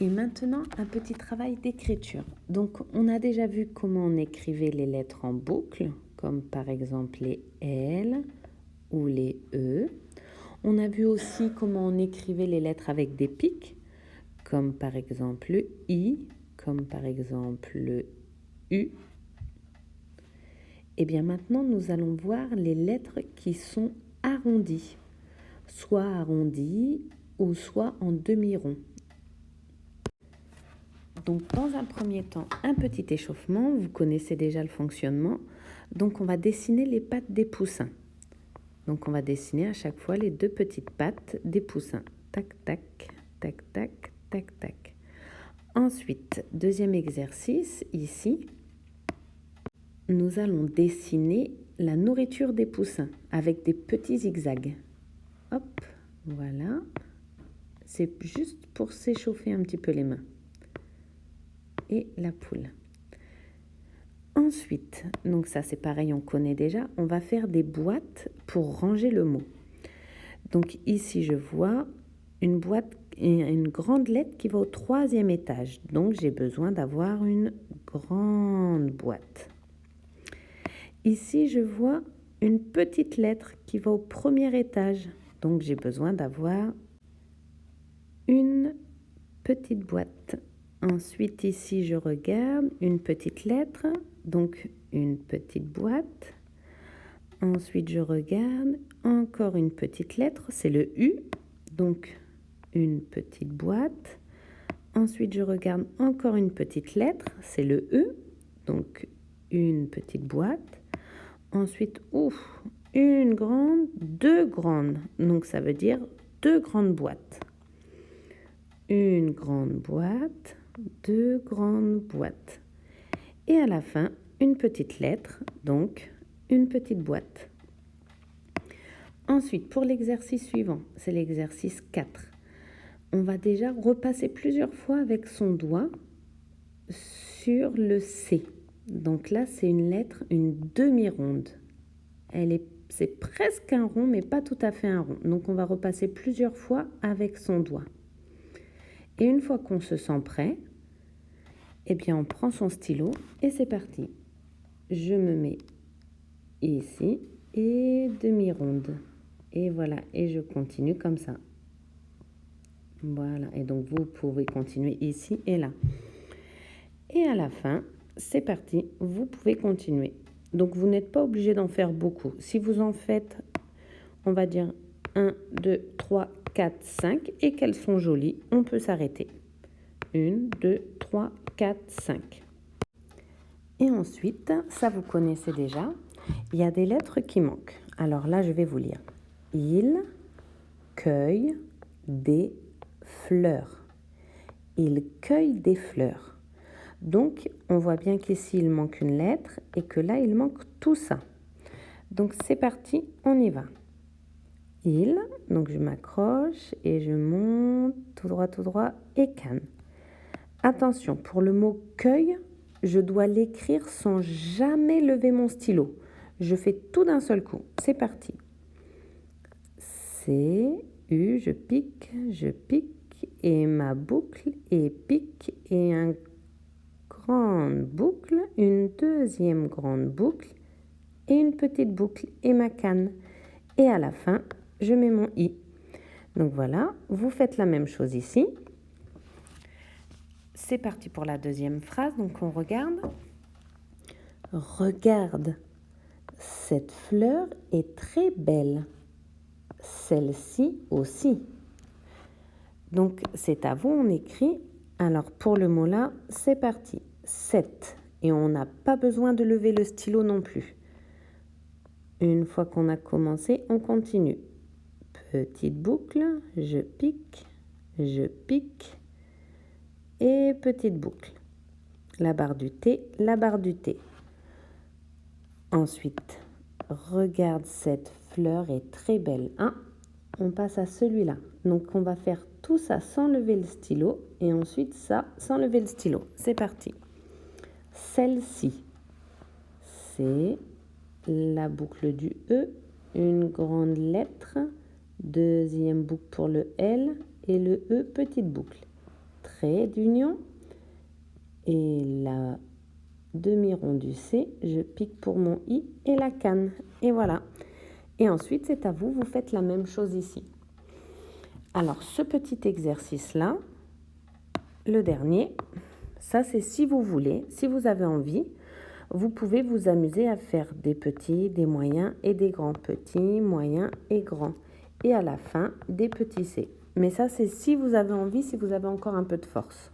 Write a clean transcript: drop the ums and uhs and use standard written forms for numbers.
Et maintenant, un petit travail d'écriture. Donc, on a déjà vu comment on écrivait les lettres en boucle, comme par exemple les L ou les E. On a vu aussi comment on écrivait les lettres avec des pics, comme par exemple le I, comme par exemple le U. Et bien maintenant, nous allons voir les lettres qui sont arrondies, soit arrondies ou soit en demi-rond. Donc, dans un premier temps, un petit échauffement. Vous connaissez déjà le fonctionnement. Donc, on va dessiner les pattes des poussins. Donc, on va dessiner à chaque fois les deux petites pattes des poussins. Tac, tac, tac, tac, tac, tac. Ensuite, deuxième exercice, ici, nous allons dessiner la nourriture des poussins avec des petits zigzags. Hop, voilà. C'est juste pour s'échauffer un petit peu les mains. Et la poule. Ensuite, donc ça c'est pareil, on connaît déjà, on va faire des boîtes pour ranger le mot. Donc ici je vois une boîte, une grande lettre qui va au 3e étage. Donc j'ai besoin d'avoir une grande boîte. Ici je vois une petite lettre qui va au 1er étage. Donc j'ai besoin d'avoir une petite boîte. Ensuite, ici, je regarde une petite lettre, donc une petite boîte. Ensuite, je regarde encore une petite lettre, c'est le U, donc une petite boîte. Ensuite, je regarde encore une petite lettre, c'est le E, donc une petite boîte. Ensuite, une grande, deux grandes, donc ça veut dire deux grandes boîtes. Une grande boîte, deux grandes boîtes. Et à la fin, une petite lettre, donc une petite boîte. Ensuite, pour l'exercice suivant, c'est l'exercice 4. On va déjà repasser plusieurs fois avec son doigt sur le C. Donc là, c'est une lettre, une demi-ronde. C'est presque un rond, mais pas tout à fait un rond. Donc on va repasser plusieurs fois avec son doigt. Et une fois qu'on se sent prêt, eh bien, on prend son stylo et c'est parti. Je me mets ici et demi-ronde. Et voilà, et je continue comme ça. Voilà, et donc vous pouvez continuer ici et là. Et à la fin, c'est parti, vous pouvez continuer. Donc vous n'êtes pas obligé d'en faire beaucoup. Si vous en faites, on va dire 1, 2, 3, 4, 5 et qu'elles sont jolies, on peut s'arrêter. 1, 2, 3, 4, 5. Et ensuite, ça vous connaissez déjà, il y a des lettres qui manquent. Alors là, je vais vous lire. Il cueille des fleurs. Il cueille des fleurs. Donc, on voit bien qu'ici, il manque une lettre et que là, il manque tout ça. Donc, c'est parti, on y va. Il, donc je m'accroche et je monte tout droit et canne. Attention, pour le mot cueille, je dois l'écrire sans jamais lever mon stylo. Je fais tout d'un seul coup. C'est parti. C, U, je pique, et ma boucle, et pique, et une grande boucle, une deuxième grande boucle, et une petite boucle, et ma canne. Et à la fin, je mets mon I. Donc voilà, vous faites la même chose ici. C'est parti pour la deuxième phrase, donc on regarde. Regarde, cette fleur est très belle. Celle-ci aussi. Donc c'est à vous, on écrit. Alors pour le mot là, c'est parti. 7. Et on n'a pas besoin de lever le stylo non plus. Une fois qu'on a commencé, on continue. Petite boucle, je pique, et petite boucle. La barre du T, la barre du T. Ensuite, regarde, cette fleur est très belle. On passe à celui-là. Donc, on va faire tout ça sans lever le stylo et ensuite ça sans lever le stylo. C'est parti. Celle-ci, c'est la boucle du E, une grande lettre, deuxième boucle pour le L et le E, petite boucle. trait d'union et la demi-rond du C, je pique pour mon I et la canne. Et voilà. Et ensuite, c'est à vous, vous faites la même chose ici. Alors, ce petit exercice-là, le dernier, ça c'est si vous voulez, si vous avez envie, vous pouvez vous amuser à faire des petits, des moyens et des grands. Petits, moyens et grands. Et à la fin, des petits C. Mais ça, c'est si vous avez envie, si vous avez encore un peu de force.